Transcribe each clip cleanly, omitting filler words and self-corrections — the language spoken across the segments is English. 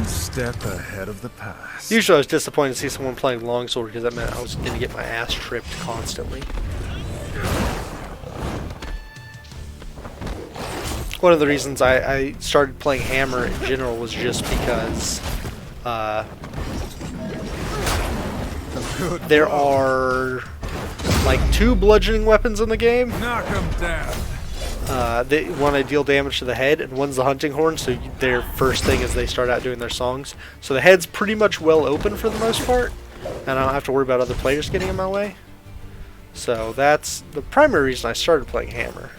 One step ahead of the past. Usually I was disappointed to see someone playing longsword because that meant I was going to get my ass tripped constantly. One of the reasons I started playing hammer in general was just because there are like 2 bludgeoning weapons in the game. Knock him down. One I deal damage to the head, and one's the hunting horn, so their first thing is they start out doing their songs. So the head's pretty much well open for the most part, and I don't have to worry about other players getting in my way. So that's the primary reason I started playing hammer.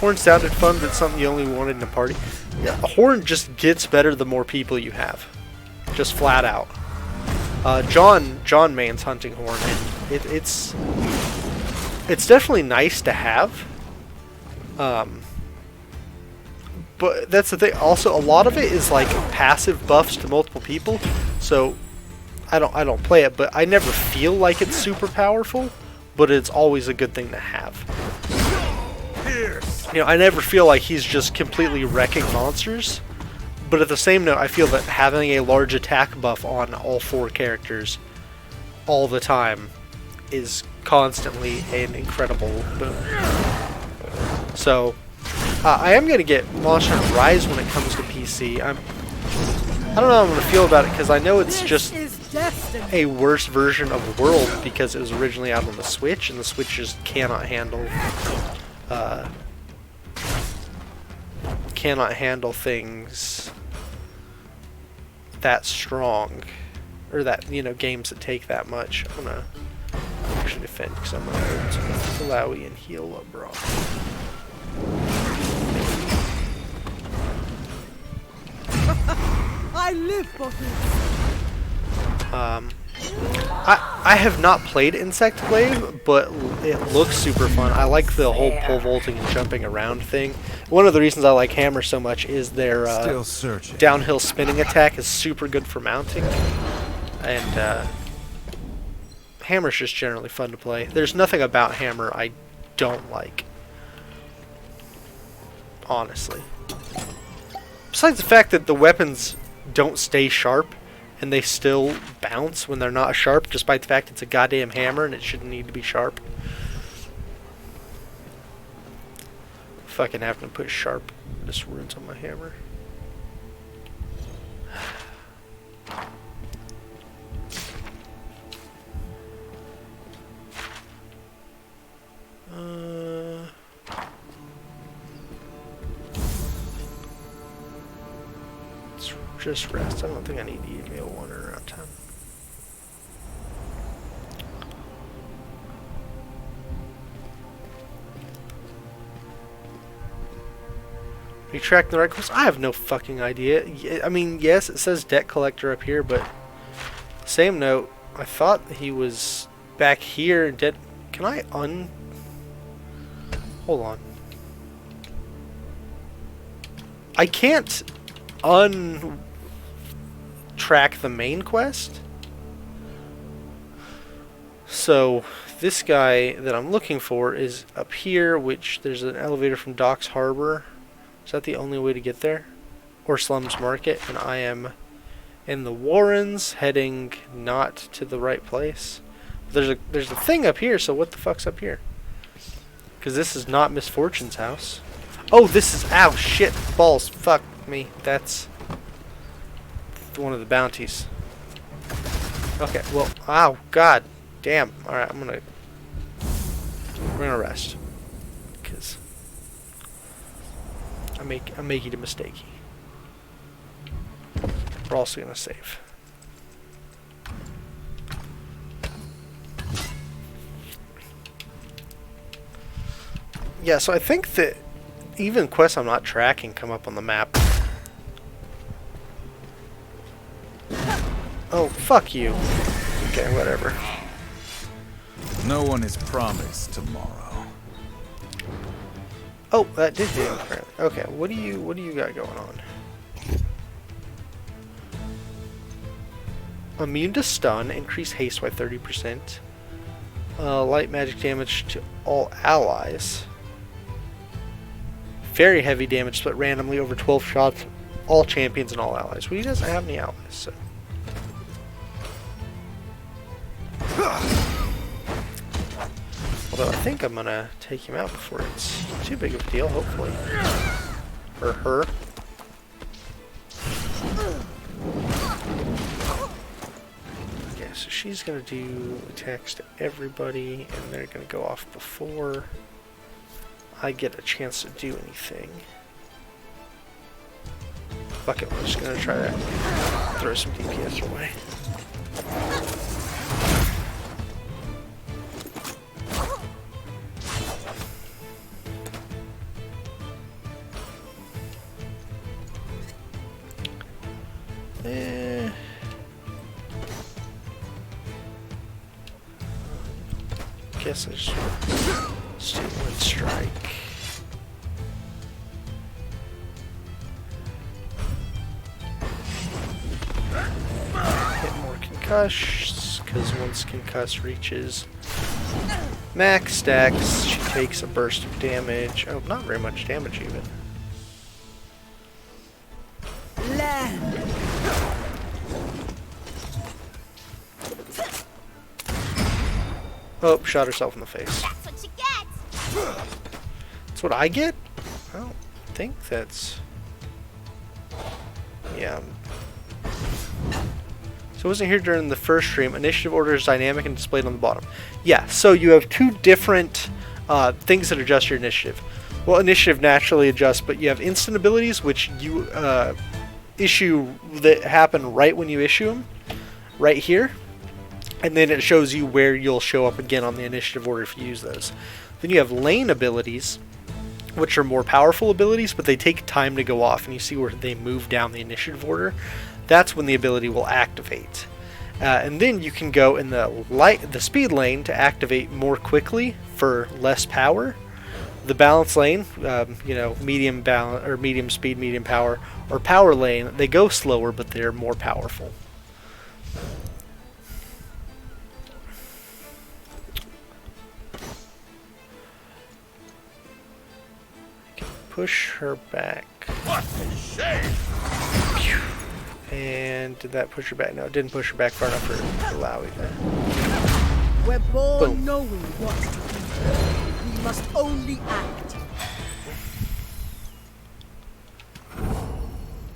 Horn sounded fun, but something you only wanted in a party. Yeah, a horn just gets better the more people you have. Just flat out. John mains hunting horn, and it's definitely nice to have. But that's the thing. Also, a lot of it is like passive buffs to multiple people. So I don't play it, but I never feel like it's super powerful. But it's always a good thing to have. You know, I never feel like he's just completely wrecking monsters. But at the same note, I feel that having a large attack buff on all 4 characters all the time is constantly an incredible boon. So, I am going to get Monster Hunter Rise when it comes to PC. I don't know how I'm going to feel about it because I know it's just a worse version of World because it was originally out on the Switch, and the Switch just cannot handle things that strong, or that, you know, games that take that much. I'm gonna actually defend because I'm gonna ult Flowey and heal up Brock. I live for this. I have not played Insect Glaive, but it looks super fun. I like the whole pole vaulting and jumping around thing. One of the reasons I like Hammer so much is their downhill spinning attack is super good for mounting. And Hammer's just generally fun to play. There's nothing about Hammer I don't like, honestly. Besides the fact that the weapons don't stay sharp, and they still bounce when they're not sharp, despite the fact it's a goddamn hammer and it shouldn't need to be sharp. Fucking having to put sharp runes on my hammer. Just rest. I don't think I need to eat meal 1 or around 10. Are you tracking the right course? I have no fucking idea. I mean, yes, it says debt collector up here, but same note, I thought he was back here. Debt. Can I Hold on. I can't track the main quest. So this guy that I'm looking for is up here, which there's an elevator from Docks Harbor. Is that the only way to get there? Or Slums Market? And I am in the Warrens, heading not to the right place. There's a thing up here, so what the fuck's up here? Because this is not Miss Fortune's house. Oh, this is... Ow, shit, balls, fuck me. That's one of the bounties. Okay, well, ow, god damn. Alright, we're gonna rest. Because I'm making a mistake. We're also gonna save. Yeah, so I think that even quests I'm not tracking come up on the map. Oh, fuck you. Okay, whatever. No one is promised tomorrow. Oh, that did hit him apparently. Okay, what do you got going on? Immune to stun, increase haste by 30%. Light magic damage to all allies. Very heavy damage split randomly over 12 shots all champions and all allies. Well, he doesn't have any allies, so. Although I think I'm gonna take him out before it's too big of a deal, hopefully. Or her. Yeah, so she's gonna do attacks to everybody, and they're gonna go off before I get a chance to do anything. Fuck it, I'm just gonna try to throw some DPS away. Guess I just do one strike. Hit more concuss, because once concuss reaches max stacks, she takes a burst of damage. Oh, not very much damage even. Oh, shot herself in the face. That's what you get. That's what I get? I don't think that's... Yeah. So I wasn't here during the first stream. Initiative order is dynamic and displayed on the bottom. Yeah, so you have two different things that adjust your initiative. Well, initiative naturally adjusts, but you have instant abilities, which you issue that happen right when you issue them, right here. And then it shows you where you'll show up again on the initiative order if you use those. Then you have lane abilities, which are more powerful abilities, but they take time to go off, and you see where they move down the initiative order. That's when the ability will activate. And then you can go in the speed lane to activate more quickly for less power. The balance lane, medium balance or medium speed, medium power, or power lane, they go slower, but they're more powerful. Push her back. What a shame! And did that push her back? No, it didn't push her back far enough for Illaoi then. We're born Boom. knowing what to do. We must only act.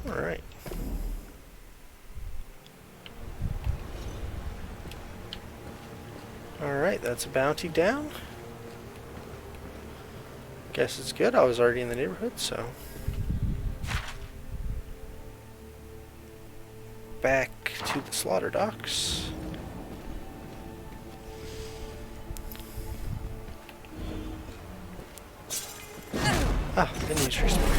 Alright. Alright, that's a bounty down. Guess it's good. I was already in the neighborhood, so. Back to the slaughter docks. Ah, didn't use respawn.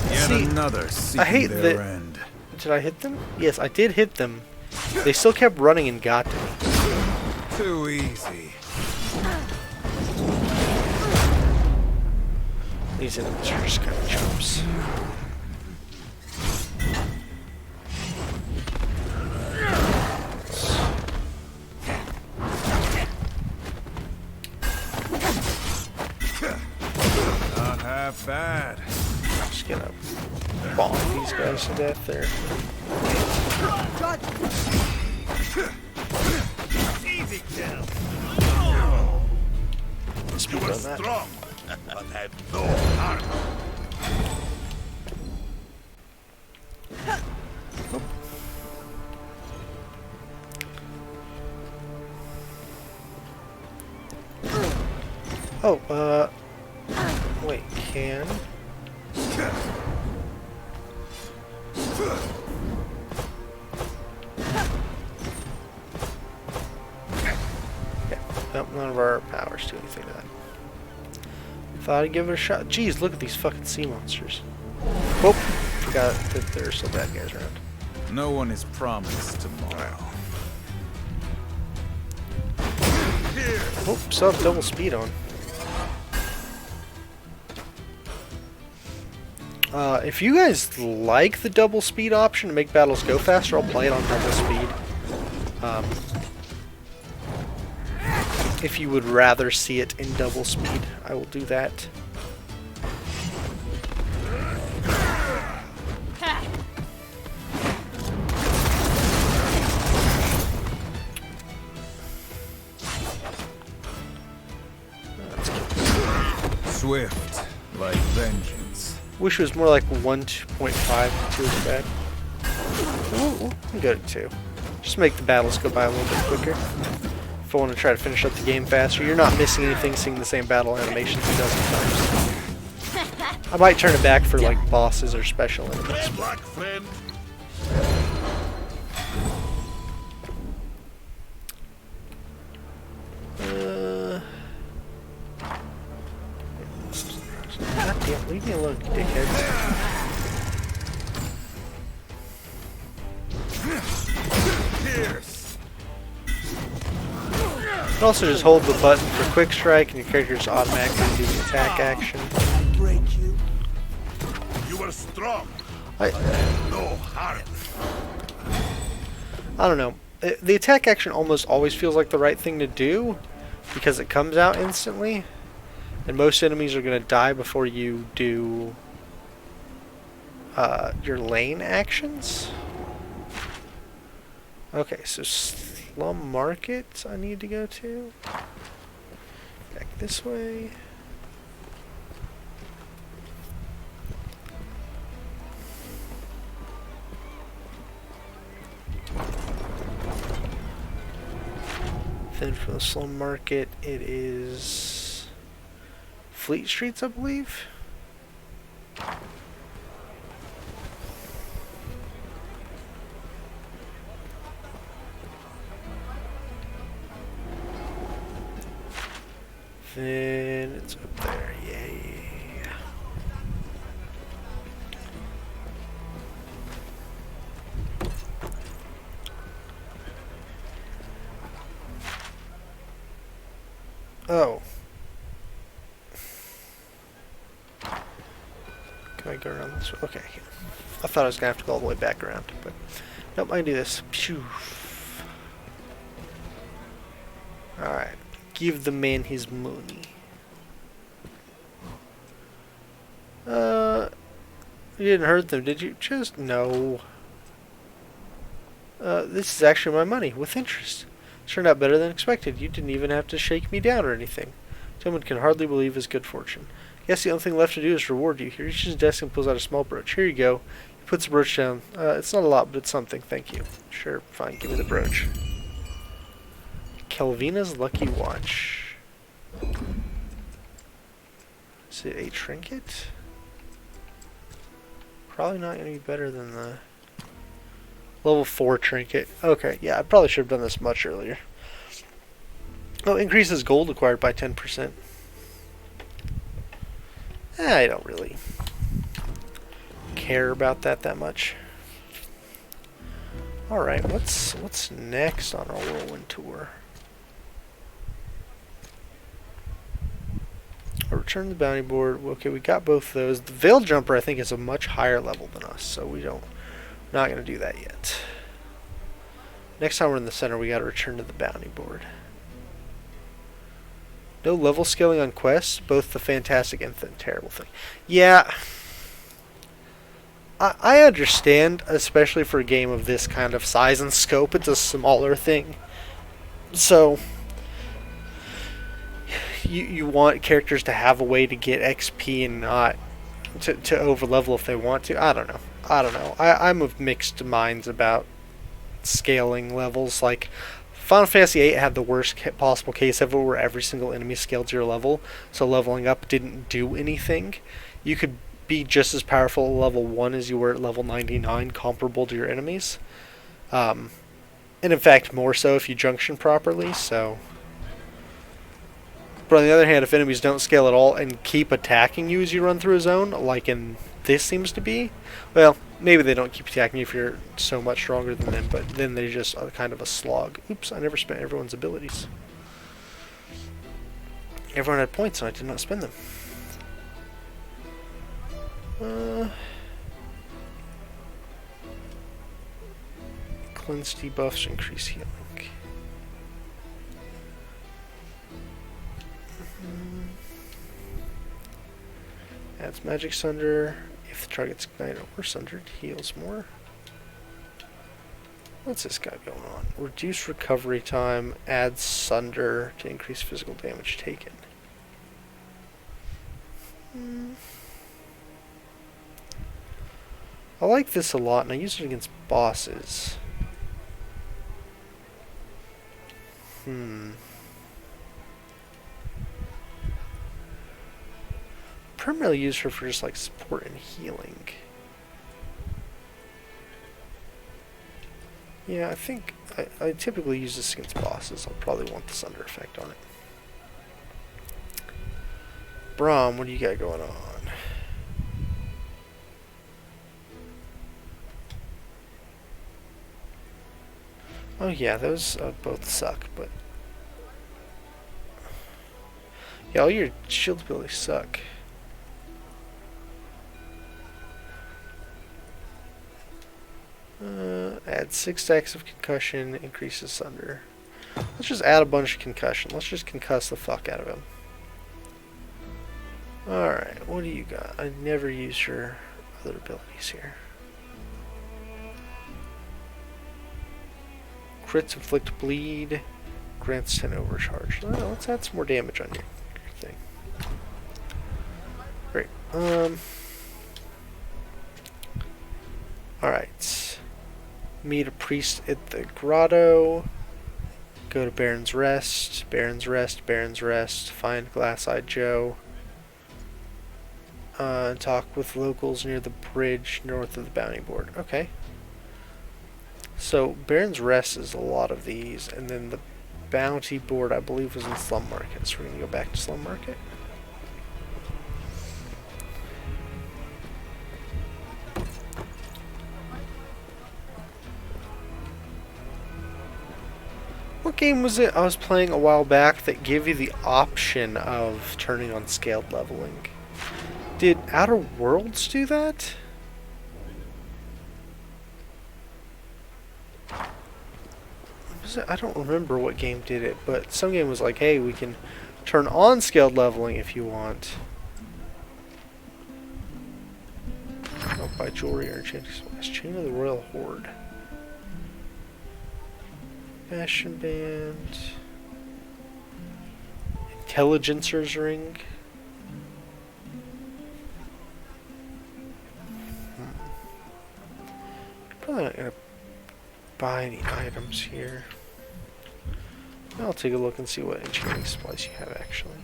Yet See, another seeking I hate their that- end. Did I hit them? Yes, I did hit them. They still kept running and got to me. Too easy. These enemies are just kind of chumps. Not half bad. Just gonna bonk these guys to death there. Easy kill. Speed on that. Strong, but have no heart. Oh, wait, can... Yeah, nope, none of our powers do anything to that. Thought I'd give it a shot. Jeez, look at these fucking sea monsters. Oh, forgot that there are still bad guys around. No one is promised tomorrow. Oh, still have double speed on. If you guys like the double speed option to make battles go faster, I'll play it on double speed. If you would rather see it in double speed, I will do that. Swift, like vengeance. Wish it was more like 1.5 to 2 is bad. Ooh, I'm good at 2. Just make the battles go by a little bit quicker. If I want to try to finish up the game faster, you're not missing anything seeing the same battle animations a dozen times. I might turn it back for like bosses or special enemies. Black friend. God damn, leave me alone, dickheads. Pierce. You can also just hold the button for quick strike and your character just automatically do the attack action. break you. You are strong. I No heart. don't know. The attack action almost always feels like the right thing to do because it comes out instantly. And most enemies are going to die before you do your lane actions. Okay, so Slum Market I need to go to. Back this way. Then for the Slum Market it is Fleet Streets, I believe. Then it's up there, yay. Oh. Can I go around this way? Okay. I thought I was going to have to go all the way back around, but nope, I can do this. Phew. Alright. Give the man his money. You didn't hurt them, did you? Just no. This is actually my money, with interest. Turned out better than expected. You didn't even have to shake me down or anything. Tillman can hardly believe his good fortune. Guess the only thing left to do is reward you. He reaches his desk and pulls out a small brooch. Here you go. He puts the brooch down. It's not a lot, but it's something. Thank you. Sure, fine. Give me the brooch. Kelvina's Lucky Watch. Is it a trinket? Probably not going to be better than the level 4 trinket. Okay, yeah, I probably should have done this much earlier. Oh, increases gold acquired by 10%. I don't really care about that much. Alright, what's next on our whirlwind tour? Return to the bounty board. Okay, we got both of those. The Veil Jumper, I think, is a much higher level than us, so we're not going to do that yet. Next time we're in the center, we got to return to the bounty board. No level scaling on quests, both the fantastic and the terrible thing. Yeah, I understand, especially for a game of this kind of size and scope. It's a smaller thing, so you want characters to have a way to get XP and not to over level if they want to. I don't know. I'm of mixed minds about scaling levels. Like Final Fantasy VIII had the worst possible case ever, where every single enemy scaled to your level, so leveling up didn't do anything. You could be just as powerful at level 1 as you were at level 99, comparable to your enemies. And in fact, more so if you junction properly. So. But on the other hand, if enemies don't scale at all and keep attacking you as you run through a zone, like in this seems to be, well, maybe they don't keep attacking you if you're so much stronger than them, but then they're just kind of a slog. Oops, I never spent everyone's abilities. Everyone had points and I did not spend them. Cleanse debuffs, increase healing. Adds Magic Sunder. If the target's ignited or sundered, heals more. What's this guy going on? Reduce recovery time. Adds Sunder to increase physical damage taken. I like this a lot, and I use it against bosses. Primarily use her for just like support and healing. Yeah, I think I typically use this against bosses. I'll probably want the Sunder effect on it. Braum, what do you got going on? Oh yeah, those both suck, but... Yeah, all your shield abilities suck. Add 6 stacks of concussion, increases Sunder. Let's just add a bunch of concussion. Let's just concuss the fuck out of him. Alright, what do you got? I never use your other abilities here. Crits inflict bleed, grants 10 overcharge. Oh, let's add some more damage on your thing. Great. Alright. Meet a priest at the grotto. Go to Baron's Rest. Baron's Rest, Baron's Rest. Find Glass-Eyed Joe. Talk with locals near the bridge north of the bounty board. Okay. So, Baron's Rest is a lot of these, and then the bounty board, I believe, was in Slum Market. So we're going to go back to Slum Market. What game was it I was playing a while back that gave you the option of turning on scaled leveling? Did Outer Worlds do that? I don't remember what game did it, but some game was like, hey, we can turn on scaled leveling if you want. Oh, buy jewelry or enchanting supplies. Chain of the Royal Horde. Fashion Band. Intelligencer's Ring. Probably not going to buy any items here. I'll take a look and see what enchanting supplies you have actually.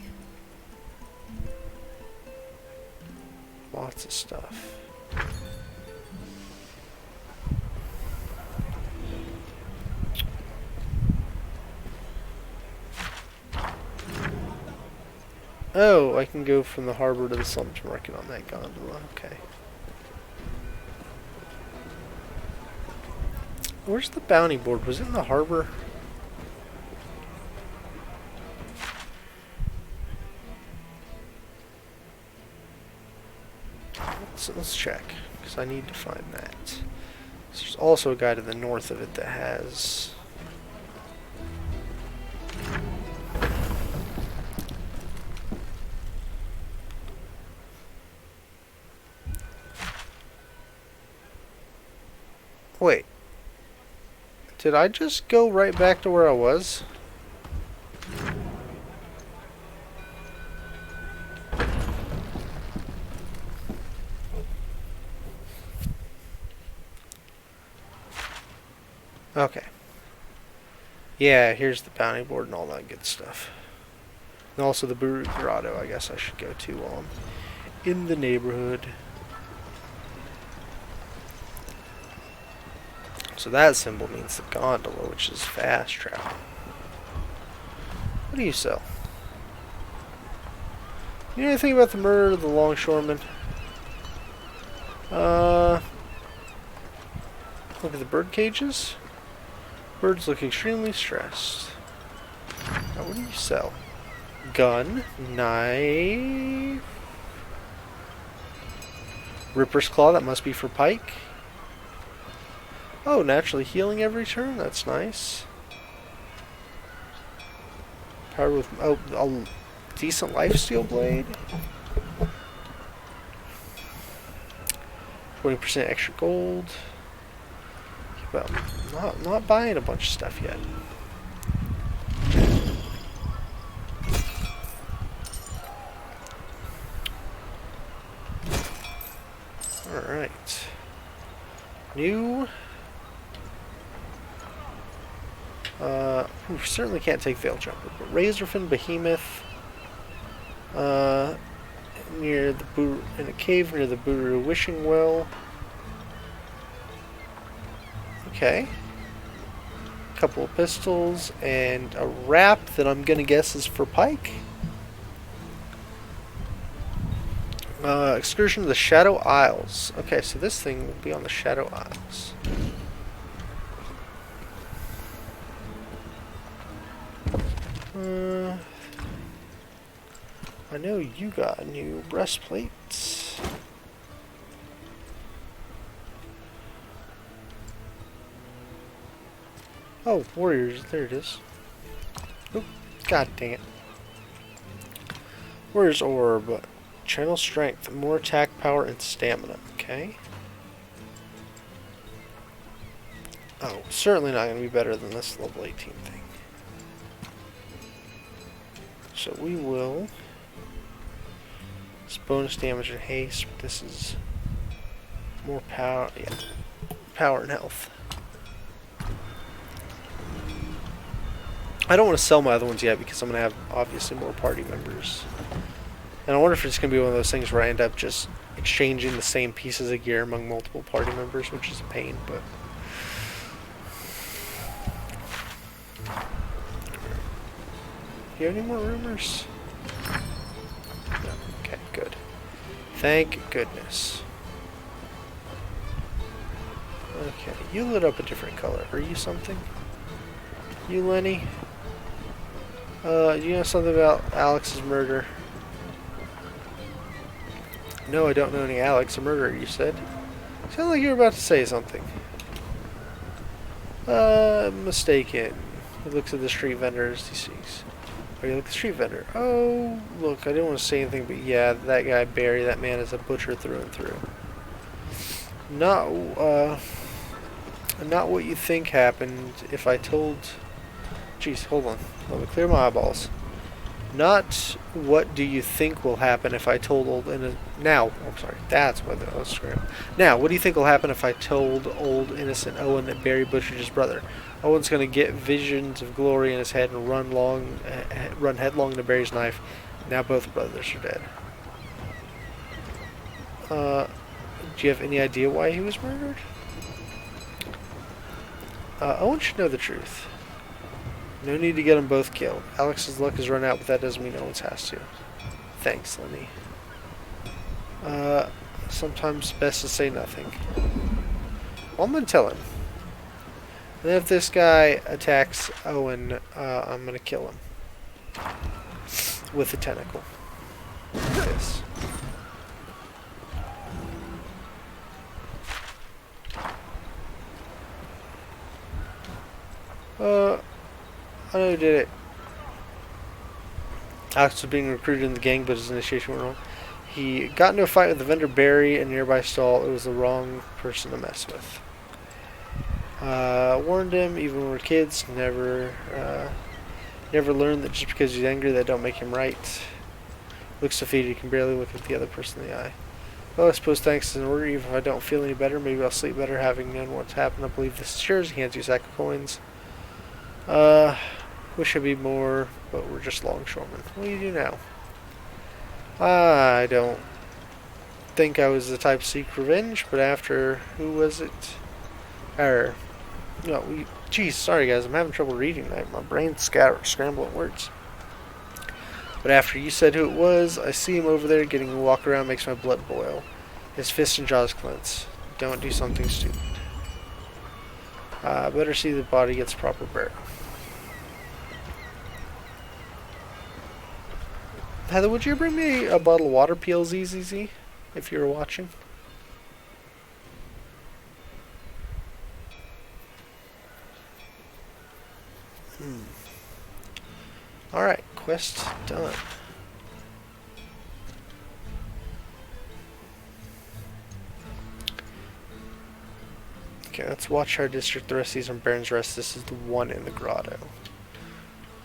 Lots of stuff. Oh, I can go from the harbor to the slums market on that gondola. Okay. Where's the bounty board? Was it in the harbor? Let's check, because I need to find that. There's also a guy to the north of it that has... Wait. Did I just go right back to where I was? Okay. Yeah, here's the bounty board and all that good stuff. And also the Buru Grotto, I guess I should go to while I'm in the neighborhood. So that symbol means the gondola, which is fast travel. What do you sell? You know anything about the murder of the longshoreman? Look at the bird cages. Birds look extremely stressed. Now, what do you sell? Gun, knife, Ripper's Claw, that must be for Pike. Oh, naturally healing every turn, that's nice. Power with, oh, a decent lifesteal blade. 20% extra gold. Well, not buying a bunch of stuff yet. Alright. New. We certainly can't take Veil Jumper, but Razorfin Behemoth. Near the in a cave near the Buru Wishing Well. Okay. A couple of pistols and a wrap that I'm gonna guess is for Pike. Excursion to the Shadow Isles. Okay, so this thing will be on the Shadow Isles. I know you got a new breastplate. Oh, warriors, there it is. Oop, god dang it. Warriors Orb. Channel strength, more attack power, and stamina. Okay. Oh, certainly not going to be better than this level 18 thing. So we will. It's bonus damage and haste. But this is more power. Yeah, power and health. I don't want to sell my other ones yet because I'm going to have obviously more party members. And I wonder if it's going to be one of those things where I end up just exchanging the same pieces of gear among multiple party members, which is a pain, but... Do you have any more rumors? No. Okay, good. Thank goodness. Okay, you lit up a different color. Are you something? You, Lenny? Do you know something about Alex's murder? No, I don't know any Alex, a murderer, you said. Sound like you were about to say something. Mistaken. He looks at the street vendors, he sees. Oh, you look at the street vendor. Oh, look, I didn't want to say anything, but yeah, that guy, Barry, that man is a butcher through and through. Not what you think happened if I told... Jeez, hold on. Let me clear my eyeballs. Not what do you think will happen if I told old innocent... Now, I'm sorry, that's what I was screwing. Now, what do you think will happen if I told old innocent Owen that Barry butchered his brother? Owen's going to get visions of glory in his head and run headlong into Barry's knife. Now both brothers are dead. Do you have any idea why he was murdered? Owen should know the truth. No need to get them both killed. Alex's luck has run out, but that doesn't mean Owen's has to. Thanks, Lenny. Sometimes best to say nothing. Well, I'm gonna tell him. And if this guy attacks Owen, I'm gonna kill him. With a tentacle. Like this. I know who did it. Alex was being recruited in the gang, but his initiation went wrong. He got into a fight with the vendor Barry in a nearby stall. It was the wrong person to mess with. Warned him, even when we're kids, never learned that just because he's angry, that don't make him right. Looks defeated, he can barely look at the other person in the eye. Well, I suppose thanks is in order. Even if I don't feel any better, maybe I'll sleep better having known what's happened. I believe this is yours. He hands you a sack of coins. Wish I'd be more, but we're just longshoremen. What do you do now? I don't think I was the type to seek revenge, but after, who was it? Geez, sorry guys, I'm having trouble reading tonight. My brain's scrambling words. But after you said who it was, I see him over there getting a walk around, makes my blood boil. His fists and jaws clench. Don't do something stupid. Better see the body gets proper burial. Heather, would you bring me a bottle of water, PLZZZ, if you were watching? Alright, quest done. Okay, let's watch our district the rest of these on Baron's Rest. This is the one in the grotto.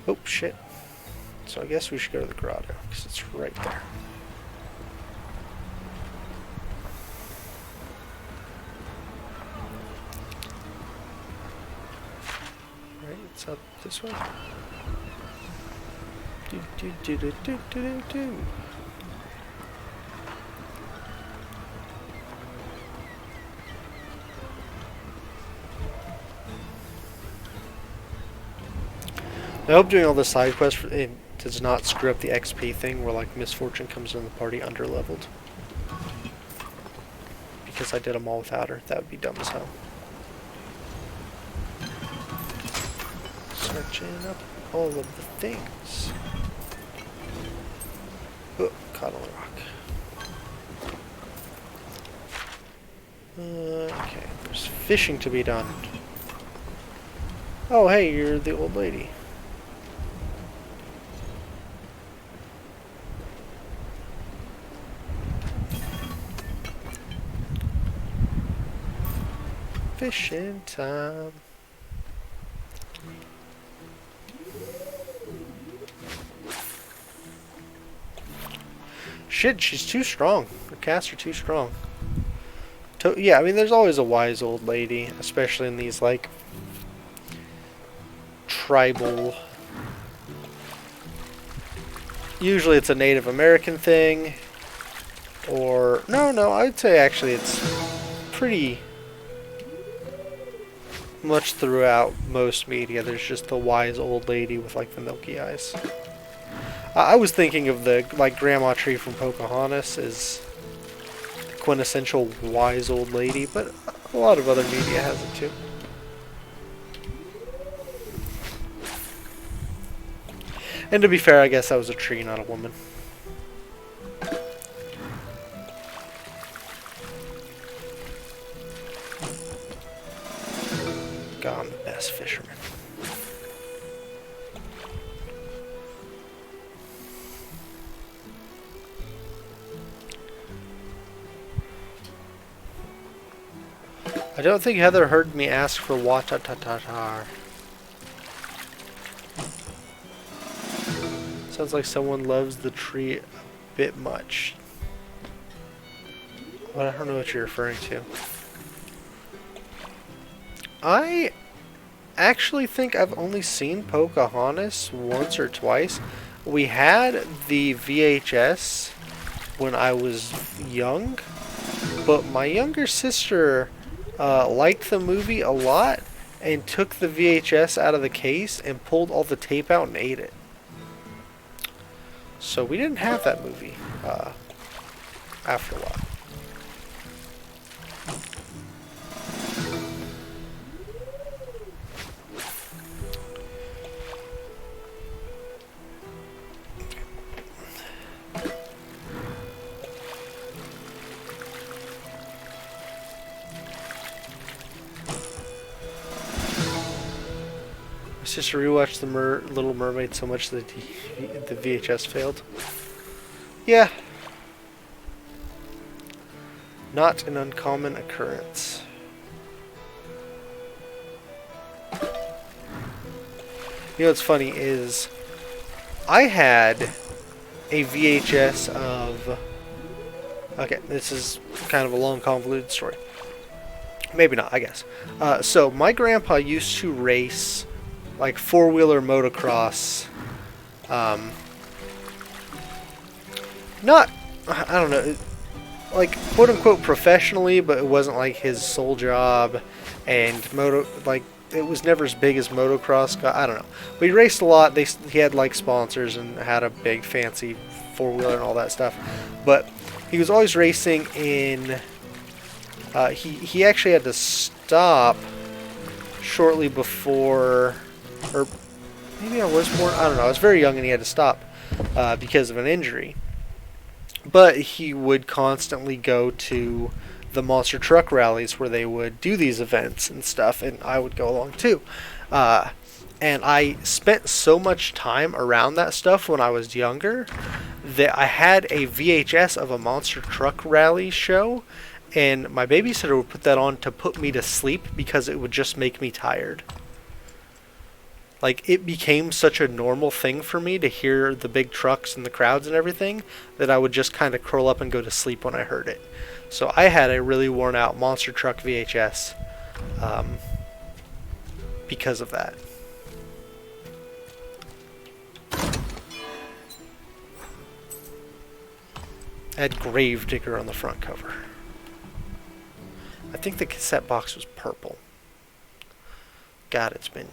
Oh, shit. So I guess we should go to the grotto, because it's right there. It's up this way. Do, do, do, do, do, do, do. I hope doing all the side quests does not screw up the XP thing where like Misfortune comes in the party under-leveled. Because I did them all without her. That would be dumb as hell. Searching up all of the things. Oh, caught on a rock. Okay, there's fishing to be done. Oh, hey, you're the old lady. Fishing time. Shit, she's too strong. Her casts are too strong. Yeah, I mean, there's always a wise old lady, especially in these, like, tribal... Usually it's a Native American thing, or... No, I'd say actually it's pretty much throughout most media. There's just the wise old lady with, like, the milky eyes. I was thinking of the, like, Grandma Tree from Pocahontas as the quintessential wise old lady, but a lot of other media has it too. And to be fair, I guess that was a tree, not a woman. God, I'm the best fisherman. I don't think Heather heard me ask for Watatatar. Sounds like someone loves the tree a bit much. Well, I don't know what you're referring to. I actually think I've only seen Pocahontas once or twice. We had the VHS when I was young, but my younger sister liked the movie a lot and took the VHS out of the case and pulled all the tape out and ate it. So we didn't have that movie after a while. My sister rewatched The Little Mermaid so much that the VHS failed. Yeah. Not an uncommon occurrence. You know what's funny is I had a VHS of... Okay, this is kind of a long convoluted story. Maybe not, I guess. So my grandpa used to race like four-wheeler motocross. Not, I don't know, like quote-unquote professionally, but it wasn't like his sole job, and it was never as big as motocross. I don't know, but he raced a lot. He had like sponsors and had a big fancy four-wheeler and all that stuff, but he was always racing in he actually had to stop shortly before, or maybe I was born, I don't know, I was very young and he had to stop because of an injury. But he would constantly go to the monster truck rallies where they would do these events and stuff, and I would go along too. And I spent so much time around that stuff when I was younger that I had a VHS of a monster truck rally show, and my babysitter would put that on to put me to sleep because it would just make me tired. Like, it became such a normal thing for me to hear the big trucks and the crowds and everything that I would just kind of curl up and go to sleep when I heard it. So I had a really worn out monster truck VHS because of that. Had Gravedigger on the front cover. I think the cassette box was purple. God, it's been